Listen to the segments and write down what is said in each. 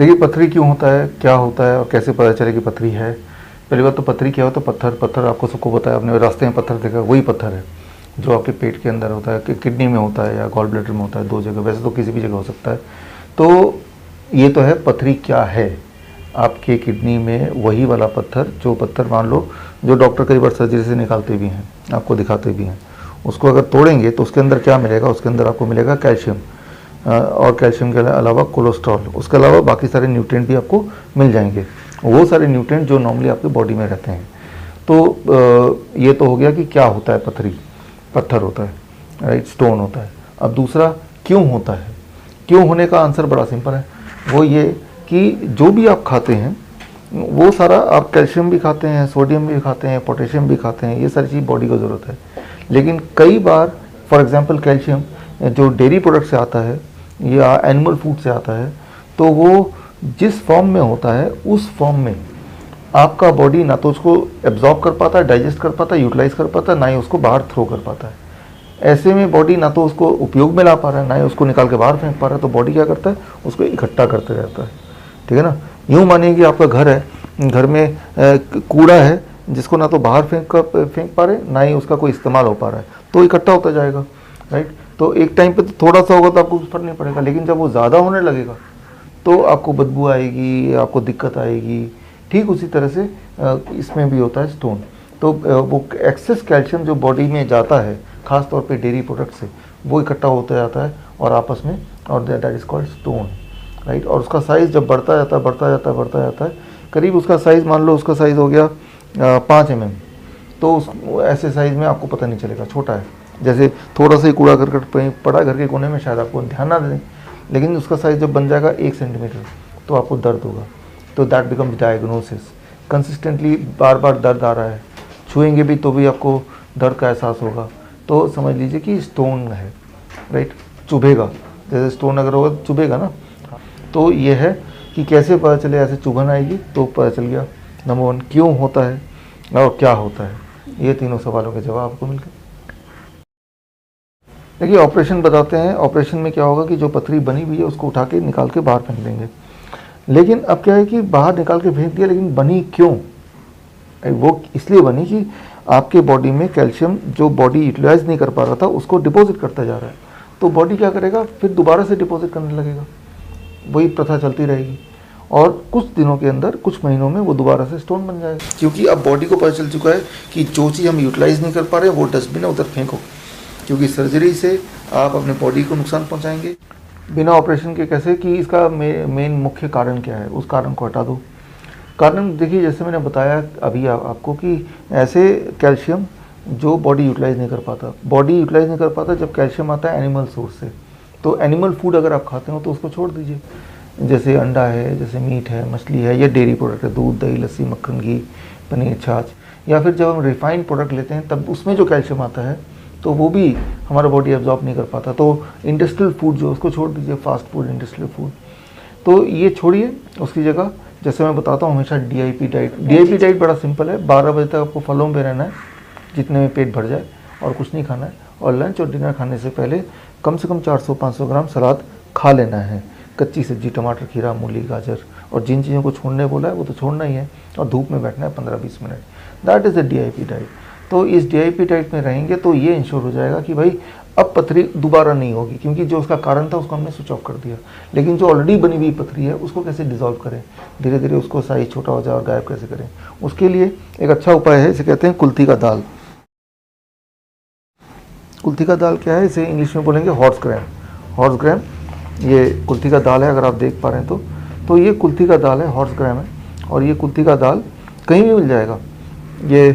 देखिए पथरी क्यों होता है, क्या होता है और कैसे पता चले कि पथरी है। पहली बात तो पथरी क्या होता है, पत्थर आपको सबको बताया, आपने रास्ते में पत्थर देखा, वही पत्थर है जो आपके पेट के अंदर होता है, कि किडनी में होता है या गॉल ब्लैडर में होता है, दो जगह, वैसे तो किसी भी जगह हो सकता है। तो ये तो है पथरी क्या है, आपके किडनी में वही वाला पत्थर, जो पत्थर मान लो जो डॉक्टर कई बार सर्जरी से निकालते भी हैं, आपको दिखाते भी हैं, उसको अगर तोड़ेंगे तो उसके अंदर क्या मिलेगा, उसके अंदर आपको मिलेगा कैल्शियम, और कैल्शियम के अलावा कोलेस्ट्रॉल, उसके अलावा बाकी सारे न्यूट्रिएंट भी आपको मिल जाएंगे, वो सारे न्यूट्रिएंट जो नॉर्मली आपके बॉडी में रहते हैं। तो ये तो हो गया कि क्या होता है पथरी, पत्थर होता है, राइट, स्टोन होता है। अब दूसरा क्यों होता है, क्यों होने का आंसर बड़ा सिंपल है, वो ये कि जो भी आप खाते हैं वो सारा, आप कैल्शियम भी खाते हैं, सोडियम भी खाते हैं, पोटेशियम भी खाते हैं, ये सारी चीज़ बॉडी को ज़रूरत है। लेकिन कई बार फॉर एग्जांपल कैल्शियम जो डेयरी प्रोडक्ट से आता है या एनिमल फूड से आता है, तो वो जिस फॉर्म में होता है उस फॉर्म में आपका बॉडी ना तो उसको एब्जॉर्ब कर पाता है, डाइजेस्ट कर पाता है, यूटिलाइज कर पाता है, ना ही उसको बाहर थ्रो कर पाता है। ऐसे में बॉडी ना तो उसको उपयोग में ला पा रहा है, ना ही उसको निकाल के बाहर फेंक पा रहा है, तो बॉडी क्या करता है, उसको इकट्ठा करते रहता है। ठीक है ना। यूँ मानिए कि आपका घर है, घर में कूड़ा है जिसको ना तो बाहर फेंक पा रहे, ना ही उसका कोई इस्तेमाल हो पा रहा है, तो इकट्ठा होता जाएगा, राइट। तो एक टाइम पे तो थोड़ा सा होगा तो आपको कुछ फर्क नहीं पड़ेगा, लेकिन जब वो ज़्यादा होने लगेगा तो आपको बदबू आएगी, आपको दिक्कत आएगी। ठीक उसी तरह से इसमें भी होता है स्टोन। तो वो एक्सेस कैल्शियम जो बॉडी में जाता है, खास तौर पे डेयरी प्रोडक्ट से, वो इकट्ठा होता जाता है और आपस में, और that is called stone, right. और उसका साइज़ जब बढ़ता जाता है, करीब उसका साइज़, मान लो उसका साइज़ हो गया 5 mm, तो उस ऐसे साइज़ में आपको पता नहीं चलेगा, छोटा है। जैसे थोड़ा सा ही कूड़ा करकट पड़ा घर के कोने में, शायद आपको ध्यान ना दें, लेकिन उसका साइज़ जब बन जाएगा 1 सेंटीमीटर तो आपको दर्द होगा। तो दैट बिकम्स डायग्नोसिस। कंसिस्टेंटली बार बार दर्द आ रहा है, छुएंगे भी तो भी आपको दर्द का एहसास होगा, तो समझ लीजिए कि स्टोन है, राइट। चुभेगा, जैसे स्टोन अगर होगा तो चुभेगा ना। तो ये है कि कैसे पता चले, ऐसे चुभन आएगी तो पता चल गया। नंबर 1 क्यों होता है और क्या होता है, ये तीनों सवालों के जवाब आपको मिल गए। देखिए ऑपरेशन बताते हैं, ऑपरेशन में क्या होगा कि जो पथरी बनी हुई है उसको उठा के निकाल के बाहर फेंक देंगे। लेकिन अब क्या है कि बाहर निकाल के फेंक दिया, लेकिन बनी क्यों, वो इसलिए बनी कि आपके बॉडी में कैल्शियम जो बॉडी यूटिलाइज नहीं कर पा रहा था उसको डिपॉजिट करता जा रहा है, तो बॉडी क्या करेगा, फिर दोबारा से डिपॉजिट करने लगेगा, वही प्रथा चलती रहेगी, और कुछ दिनों के अंदर, कुछ महीनों में वो दोबारा से स्टोन बन जाएगा। क्योंकि अब बॉडी को पता चल चुका है कि जो चीज़ हम यूटिलाइज नहीं कर पा रहे वो डस्टबिन है, उधर फेंको, क्योंकि सर्जरी से आप अपने बॉडी को नुकसान पहुंचाएंगे बिना ऑपरेशन के। कैसे कि इसका मेन मुख्य कारण क्या है, उस कारण को हटा दो। कारण देखिए, जैसे मैंने बताया अभी आपको कि ऐसे कैल्शियम जो बॉडी यूटिलाइज नहीं कर पाता, जब कैल्शियम आता है एनिमल सोर्स से। तो एनिमल फूड अगर आप खाते हो तो उसको छोड़ दीजिए, जैसे अंडा है, जैसे मीट है, मछली है, या डेयरी प्रोडक्ट है, दूध, दही, लस्सी, मक्खन, घी, पनीर, छाछ, या फिर जब हम रिफाइंड प्रोडक्ट लेते हैं तब उसमें जो कैल्शियम आता है तो वो भी हमारा बॉडी एब्जॉर्ब नहीं कर पाता। तो इंडस्ट्रियल फूड जो, उसको छोड़ दीजिए, फास्ट फूड, इंडस्ट्रियल फूड, तो ये छोड़िए। उसकी जगह जैसे मैं बताता हूँ हमेशा DIP डाइट। DIP डाइट बड़ा सिंपल है, 12 बजे तक आपको फलों में रहना है जितने में पेट भर जाए, और कुछ नहीं खाना है, और लंच और डिनर खाने से पहले कम से कम 400-500 ग्राम सलाद खा लेना है, कच्ची सब्जी, टमाटर, खीरा, मूली, गाजर, और जिन चीज़ों को छोड़ने बोला है वो तो छोड़ना ही है, और धूप में बैठना है 15-20 minute. That is the DIP diet. तो इस DIP डाइट में रहेंगे तो ये इंश्योर हो जाएगा कि भाई अब पथरी दोबारा नहीं होगी, क्योंकि जो उसका कारण था उसको हमने स्विच ऑफ कर दिया। लेकिन जो ऑलरेडी बनी हुई पथरी है उसको कैसे डिसॉल्व करें, धीरे धीरे उसको साइज छोटा हो जाए और गायब कैसे करें, उसके लिए एक अच्छा उपाय है, इसे कहते हैं कुल्थी का दाल। कुल्थी का दाल क्या है, इसे इंग्लिश में बोलेंगे हॉर्स ग्रैम। ये कुल्थी का दाल है, अगर आप देख पा रहे हैं तो ये कुल्थी का दाल है, हॉर्स ग्रैम है। और ये कुल्थी का दाल कहीं भी मिल जाएगा, ये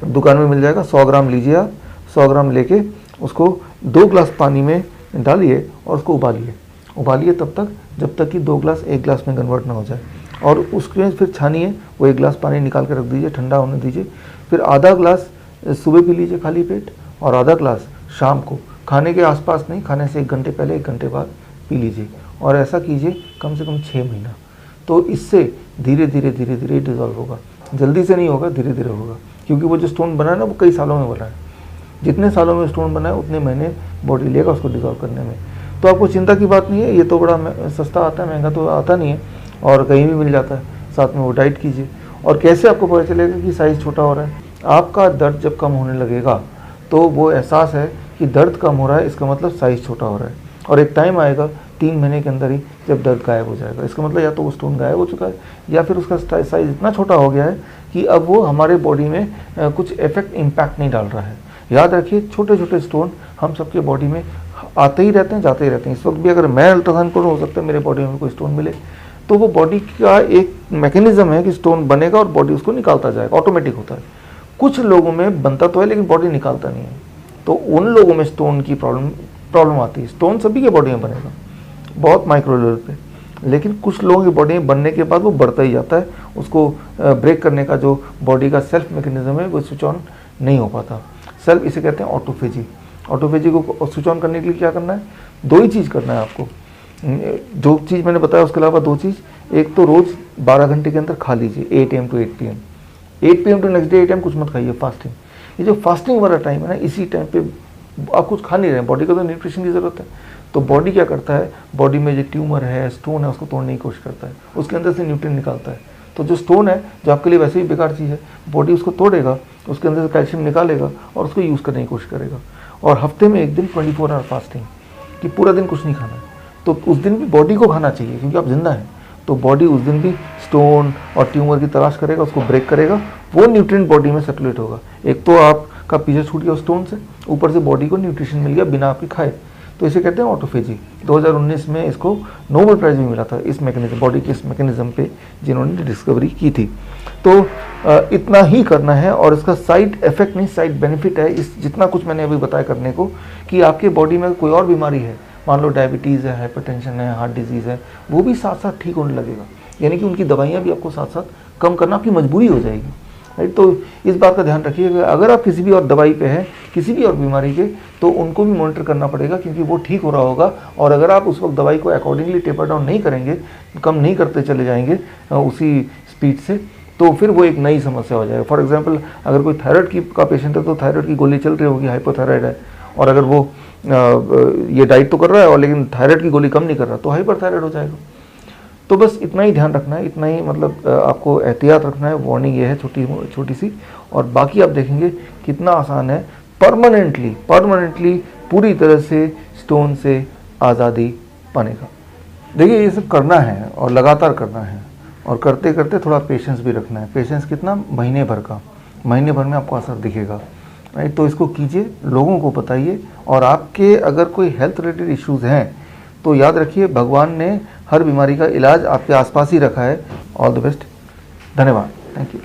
दुकान में मिल जाएगा। 100 ग्राम लीजिए आप, 100 ग्राम लेके उसको 2 ग्लास पानी में डालिए और उसको उबालिए तब तक जब तक कि 2 ग्लास 1 ग्लास में कन्वर्ट ना हो जाए, और उसके फिर छानिए, वो 1 ग्लास पानी निकाल के रख दीजिए, ठंडा होने दीजिए। फिर आधा ग्लास सुबह पी लीजिए खाली पेट, और आधा ग्लास शाम को, खाने के आसपास नहीं, खाने से 1 घंटे पहले, 1 घंटे बाद पी लीजिए। और ऐसा कीजिए कम से कम 6 महीना, तो इससे धीरे धीरे डिज़ोल्व होगा। जल्दी से नहीं होगा, धीरे धीरे होगा, क्योंकि वो जो स्टोन बना है ना वो कई सालों में बना है। जितने सालों में स्टोन बना है उतने महीने बॉडी लेगा उसको डिज़ोल्व करने में। तो आपको चिंता की बात नहीं है, ये तो बड़ा सस्ता आता है, महंगा तो आता नहीं है और कहीं भी मिल जाता है। साथ में वो डाइट कीजिए। और कैसे आपको पता चलेगा कि साइज़ छोटा हो रहा है? आपका दर्द जब कम होने लगेगा तो वो एहसास है कि दर्द कम हो रहा है, इसका मतलब साइज़ छोटा हो रहा है। और एक टाइम आएगा 3 महीने के अंदर ही जब दर्द गायब हो जाएगा। इसका मतलब या तो वो स्टोन गायब हो चुका है या फिर उसका साइज़ इतना छोटा हो गया है कि अब वो हमारे बॉडी में कुछ इम्पैक्ट नहीं डाल रहा है। याद रखिए, छोटे छोटे स्टोन हम सबके बॉडी में आते ही रहते हैं, जाते ही रहते हैं। इस वक्त भी अगर मैं अल्ट्रासाउंड करूँ, हो सकता है मेरे बॉडी में कोई स्टोन मिले, तो वो बॉडी का एक मैकेनिज्म है कि स्टोन बनेगा और बॉडी उसको निकालता जाएगा, ऑटोमेटिक होता है। कुछ लोगों में बनता तो है लेकिन बॉडी निकालता नहीं है, तो उन लोगों में स्टोन की प्रॉब्लम आती है। स्टोन सभी के बॉडी में बनेगा, बहुत माइक्रो लेवल पे, लेकिन कुछ लोगों की बॉडी में बनने के बाद वो बढ़ता ही जाता है। उसको ब्रेक करने का जो बॉडी का सेल्फ मैकेनिज्म है वो स्विच ऑन नहीं हो पाता। सेल्फ इसे कहते हैं ऑटोफेजी। ऑटोफेजी को स्विच ऑन करने के लिए क्या करना है? 2 ही चीज़ करना है आपको। जो चीज़ मैंने बताया उसके अलावा 2 चीज़। एक तो रोज़ 12 घंटे के अंदर खा लीजिए, 8 AM to 8 PM। 8 PM to next day 8 AM कुछ मत खाइए, फास्टिंग। ये जो फास्टिंग वाला टाइम है ना, इसी टाइम पे आप कुछ खा नहीं रहे हैं, बॉडी को तो न्यूट्रिशन की ज़रूरत है। तो बॉडी क्या करता है? बॉडी में जो ट्यूमर है, स्टोन है, उसको तोड़ने की कोशिश करता है, उसके अंदर से न्यूट्रिएंट निकालता है। तो जो स्टोन है, जो आपके लिए वैसे ही बेकार चीज़ है, बॉडी उसको तोड़ेगा, उसके अंदर से कैल्शियम निकालेगा और उसको यूज़ करने की कोशिश करेगा। और हफ्ते में 1 दिन 24 आवर फास्टिंग, कि पूरा दिन कुछ नहीं खाना है। तो उस दिन भी बॉडी को खाना चाहिए क्योंकि आप जिंदा हैं। तो बॉडी उस दिन भी स्टोन और ट्यूमर की तलाश करेगा, उसको ब्रेक करेगा, वो न्यूट्रिएंट बॉडी में सर्कुलेट होगा। एक तो आपका पीछे छूट गया स्टोन से, ऊपर से बॉडी को न्यूट्रिशन मिल गया बिना आपके खाए। तो इसे कहते हैं ऑटोफेजी। 2019 में इसको नोबेल प्राइज़ भी मिला था, इस मैकेनिज्म, बॉडी के इस मैकेनिज्म पे जिन्होंने डिस्कवरी की थी। तो इतना ही करना है और इसका साइड इफेक्ट नहीं, साइड बेनिफिट है इस जितना कुछ मैंने अभी बताया करने को, कि आपके बॉडी में कोई और बीमारी है, मान लो डायबिटीज़ है, हाइपरटेंशन है, हार्ट डिजीज़ है, वो भी साथ साथ ठीक होने लगेगा। यानी कि उनकी दवाइयाँ भी आपको साथ साथ कम करना आपकी मजबूरी हो जाएगी, राइट। तो इस बात का ध्यान रखिएगा, अगर आप किसी भी और दवाई पे हैं, किसी भी और बीमारी के, तो उनको भी मॉनिटर करना पड़ेगा क्योंकि वो ठीक हो रहा होगा। और अगर आप उस वक्त दवाई को अकॉर्डिंगली टेपर डाउन नहीं करेंगे, कम नहीं करते चले जाएंगे उसी स्पीड से, तो फिर वो एक नई समस्या हो जाएगा। फॉर एग्जांपल, अगर कोई थायराइड का पेशेंट है तो थायराइड की गोली चल रही होगी, हाइपोथायराइड है, और अगर वो ये डाइट तो कर रहा है और लेकिन थायराइड की गोली कम नहीं कर रहा, तो हाइपरथायराइड हो जाएगा। तो बस इतना ही ध्यान रखना है, इतना ही मतलब आपको एहतियात रखना है। वार्निंग ये है छोटी सी, और बाकी आप देखेंगे कितना आसान है परमानेंटली पूरी तरह से स्टोन से आज़ादी पाने का। देखिए, ये सब करना है और लगातार करना है, और करते करते थोड़ा पेशेंस भी रखना है। पेशेंस कितना? महीने भर का। महीने भर में आपको असर दिखेगा, राइट। तो इसको कीजिए, लोगों को बताइए। और आपके अगर कोई हेल्थ रिलेटेड इश्यूज़ हैं तो याद रखिए, भगवान ने हर बीमारी का इलाज आपके आसपास ही रखा है। ऑल द बेस्ट, धन्यवाद, थैंक यू।